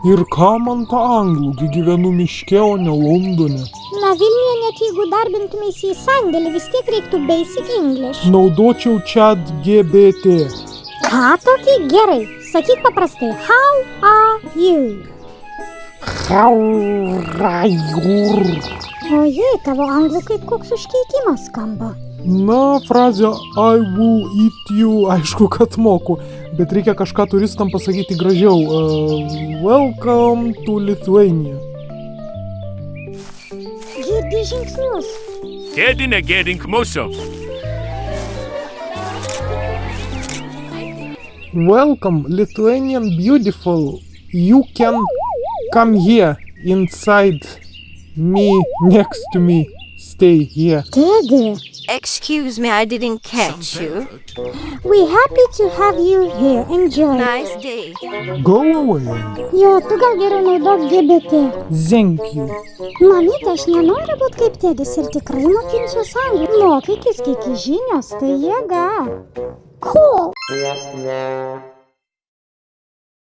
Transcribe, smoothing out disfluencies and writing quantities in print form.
Ir ką man ta anglų, gi gyvenu miške, o ne Londone. Na Vilniuje net jeigu darbintumėsi į sandėlį, vis tiek reiktų basic English. Naudočiau ChatGPT. Ką tokį? Gerai, sakyk paprastai. How are you? Ojei, tavo anglų kaip koks užkeikimas skamba. Na, frazė I will eat you, aišku, kad moku, bet reikia kažką turistam pasakyti gražiau. Welcome to Lithuania. Girdi žingsnius. Sėdi negėdink mūsų. Welcome, Lithuanian beautiful. You can come here, inside me, next to me. Stay here. Teddy, Excuse me, I didn't catch you. we happy to have you here. Enjoy. Nice day. Go away. Jo, tu gal geriau naudok GBT. Thank you. Mamyte, aš nenoriu būt kaip Tedis ir tikrai mokinsiuos anglų. Mokykis, kiek žinios, tai jėga.